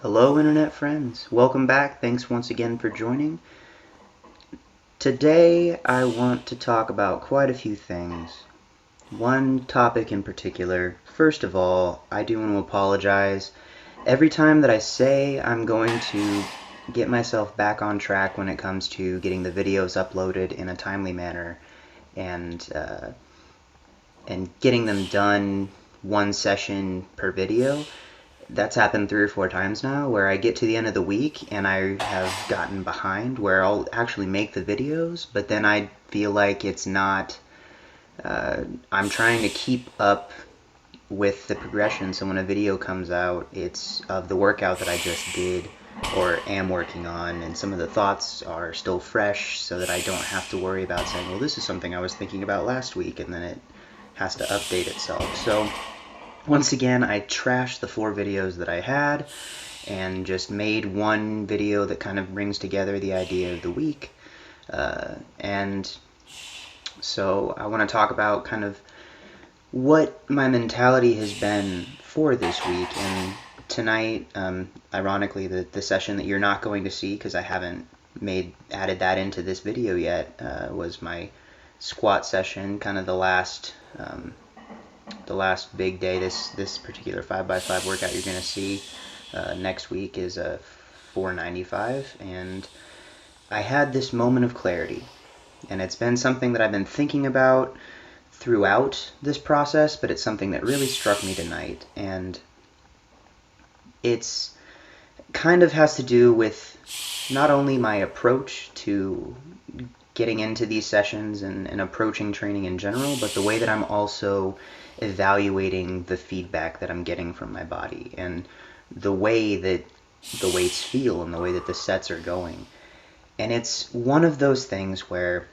Hello internet friends, welcome back, thanks once again for joining. Today I want to talk about quite a few things. One topic in particular. First of all, I do want to apologize. Every time that I say I'm going to get myself back on track when it comes to getting the videos uploaded in a timely manner and getting them done one session per video, that's happened 3 or 4 times now, where I get to the end of the week and I have gotten behind where I'll actually make the videos, but then I feel like it's not, I'm trying to keep up with the progression, so when a video comes out, it's of the workout that I just did or am working on, and some of the thoughts are still fresh so that I don't have to worry about saying, well, this is something I was thinking about last week, and then it has to update itself. So once again, I trashed the 4 videos that I had and just made one video that kind of brings together the idea of the week. And so I want to talk about kind of what my mentality has been for this week. And tonight, ironically, the session that you're not going to see because I haven't added that into this video yet, was my squat session, kind of the last big day. This particular 5x5 workout you're going to see next week is a 495, and I had this moment of clarity, and it's been something that I've been thinking about throughout this process, but it's something that really struck me tonight, and it's kind of has to do with not only my approach to getting into these sessions and approaching training in general, but the way that I'm also evaluating the feedback that I'm getting from my body and the way that the weights feel and the way that the sets are going. And it's one of those things where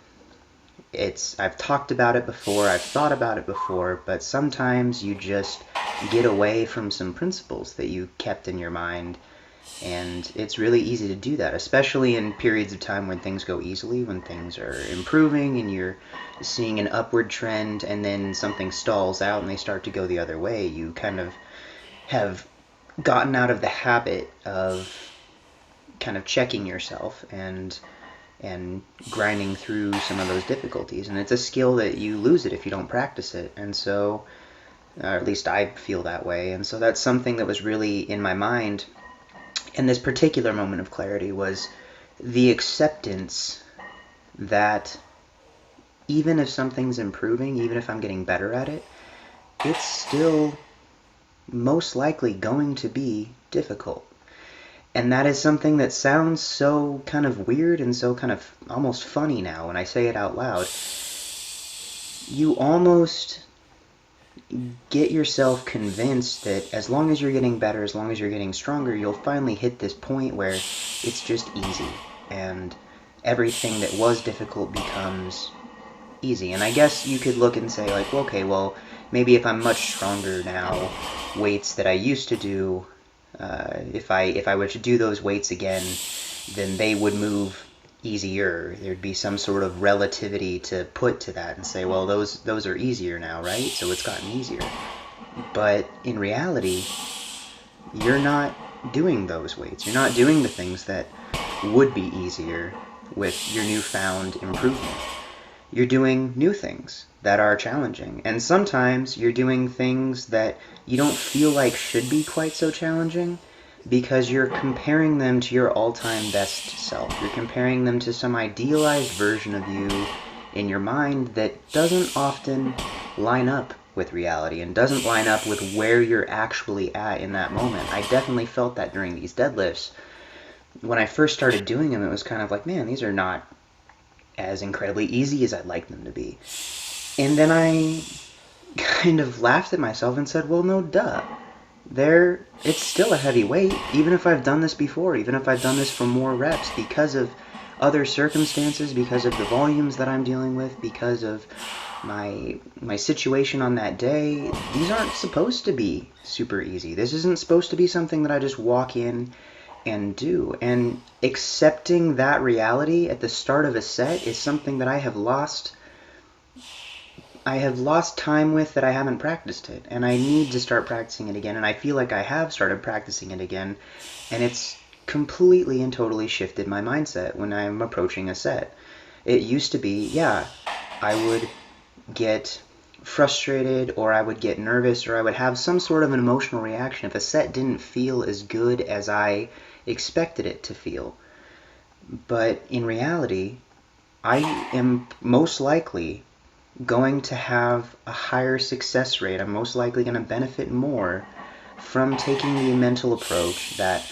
I've talked about it before, I've thought about it before, but sometimes you just get away from some principles that you kept in your mind. And it's really easy to do that, especially in periods of time when things go easily, when things are improving and you're seeing an upward trend, and then something stalls out and they start to go the other way. You kind of have gotten out of the habit of kind of checking yourself and grinding through some of those difficulties. And it's a skill that you lose it if you don't practice it. And so, or at least I feel that way. And so that's something that was really in my mind. And this particular moment of clarity was the acceptance that even if something's improving, even if I'm getting better at it, it's still most likely going to be difficult. And that is something that sounds so kind of weird and so kind of almost funny now when I say it out loud. You almost get yourself convinced that as long as you're getting better, as long as you're getting stronger, you'll finally hit this point where it's just easy and everything that was difficult becomes easy. And I guess you could look and say like, well, okay, well, maybe if I'm much stronger now, weights that I used to do, if I were to do those weights again, then they would move easier. There'd be some sort of relativity to put to that and say, well, those are easier now, right? So it's gotten easier. But in reality, you're not doing those weights. You're not doing the things that would be easier with your newfound improvement. You're doing new things that are challenging. And sometimes you're doing things that you don't feel like should be quite so challenging, because you're comparing them to your all-time best self. You're comparing them to some idealized version of you in your mind that doesn't often line up with reality and doesn't line up with where you're actually at in that moment. I definitely felt that during these deadlifts. When I first started doing them, it was kind of like, man, these are not as incredibly easy as I'd like them to be. And then I kind of laughed at myself and said, well, no, duh. It's still a heavy weight, even if I've done this before, even if I've done this for more reps, because of other circumstances, because of the volumes that I'm dealing with, because of my situation on that day. These aren't supposed to be super easy. This isn't supposed to be something that I just walk in and do. And accepting that reality at the start of a set is something that I have lost I have lost time with that I haven't practiced it, and I need to start practicing it again, and I feel like I have started practicing it again, and it's completely and totally shifted my mindset when I'm approaching a set. It used to be, yeah, I would get frustrated, or I would get nervous, or I would have some sort of an emotional reaction if a set didn't feel as good as I expected it to feel. But in reality, I am most likely going to have a higher success rate. I'm most likely going to benefit more from taking the mental approach that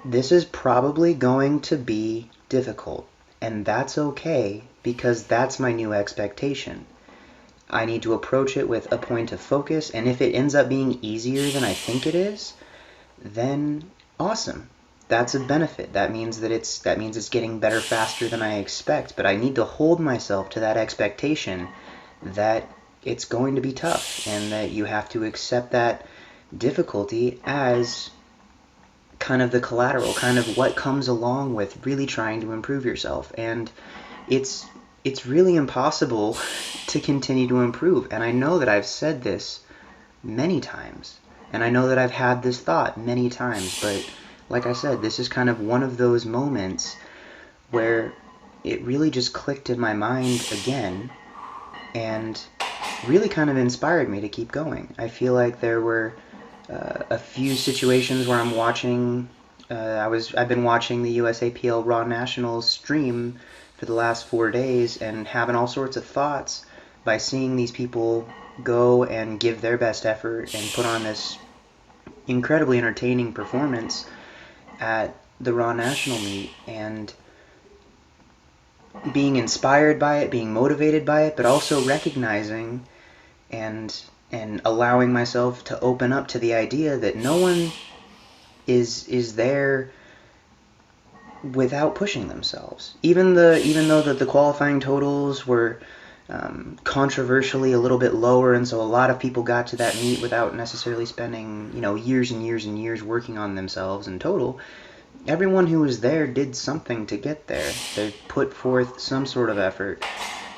this is probably going to be difficult. And that's okay, because that's my new expectation. I need to approach it with a point of focus, and if it ends up being easier than I think it is, then awesome. That's a benefit. That means it's getting better faster than I expect, but I need to hold myself to that expectation that it's going to be tough, and that you have to accept that difficulty as kind of the collateral, kind of what comes along with really trying to improve yourself. And it's really impossible to continue to improve. And I know that I've said this many times, and I know that I've had this thought many times, but like I said, this is kind of one of those moments where it really just clicked in my mind again, and really kind of inspired me to keep going. I feel like there were a few situations where I'm watching. I've been watching the USAPL Raw Nationals stream for the last 4 days, and having all sorts of thoughts by seeing these people go and give their best effort and put on this incredibly entertaining performance at the Raw National meet, and being inspired by it, being motivated by it, but also recognizing and allowing myself to open up to the idea that no one is there without pushing themselves. Even though the qualifying totals were controversially a little bit lower, and so a lot of people got to that meet without necessarily spending years and years and years working on themselves in total. Everyone who was there did something to get there. They put forth some sort of effort.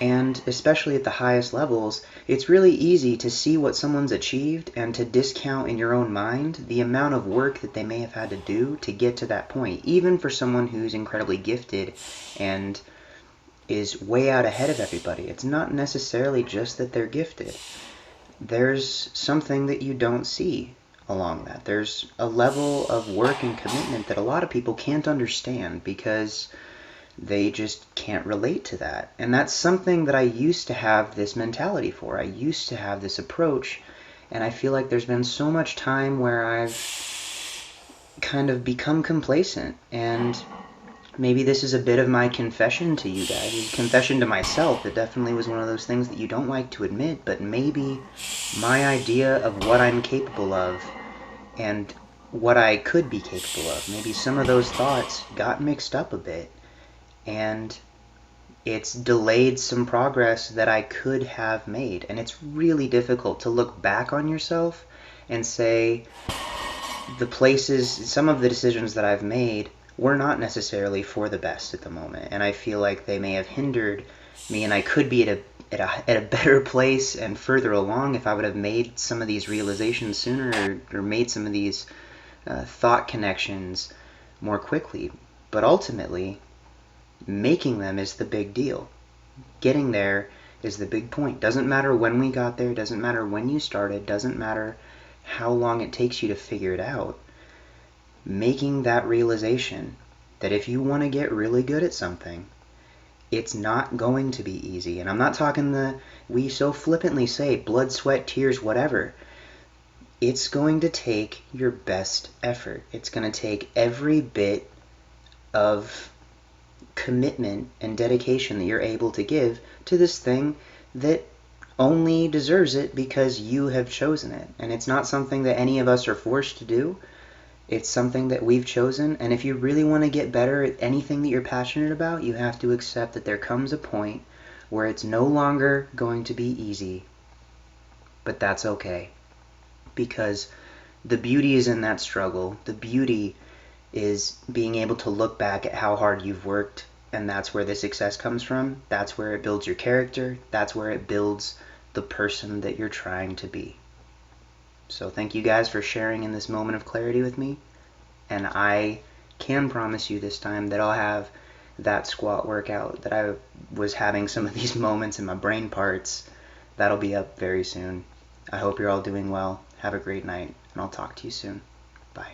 And especially at the highest levels, it's really easy to see what someone's achieved and to discount in your own mind the amount of work that they may have had to do to get to that point, even for someone who's incredibly gifted and is way out ahead of everybody. It's not necessarily just that they're gifted. There's something that you don't see along that. There's a level of work and commitment that a lot of people can't understand because they just can't relate to that. And that's something that I used to have this mentality for. I used to have this approach, and I feel like there's been so much time where I've kind of become complacent. And maybe this is a bit of my confession to you guys, a confession to myself. It definitely was one of those things that you don't like to admit, but maybe my idea of what I'm capable of and what I could be capable of, maybe some of those thoughts got mixed up a bit, and it's delayed some progress that I could have made. And it's really difficult to look back on yourself and say some of the decisions that I've made were not necessarily for the best at the moment, and I feel like they may have hindered me, and I could be at a better place and further along if I would have made some of these realizations sooner, or made some of these thought connections more quickly. But ultimately, making them is the big deal. Getting there is the big point. Doesn't matter when we got there, doesn't matter when you started, doesn't matter how long it takes you to figure it out. Making that realization that if you want to get really good at something, it's not going to be easy. And I'm not talking we so flippantly say blood, sweat, tears, whatever. It's going to take your best effort. It's going to take every bit of commitment and dedication that you're able to give to this thing that only deserves it because you have chosen it. And it's not something that any of us are forced to do. It's something that we've chosen, and if you really want to get better at anything that you're passionate about, you have to accept that there comes a point where it's no longer going to be easy. But that's okay, because the beauty is in that struggle. The beauty is being able to look back at how hard you've worked, and that's where the success comes from. That's where it builds your character. That's where it builds the person that you're trying to be. So thank you guys for sharing in this moment of clarity with me. And I can promise you this time that I'll have that squat workout that I was having some of these moments in my brain parts. That'll be up very soon. I hope you're all doing well. Have a great night, and I'll talk to you soon. Bye.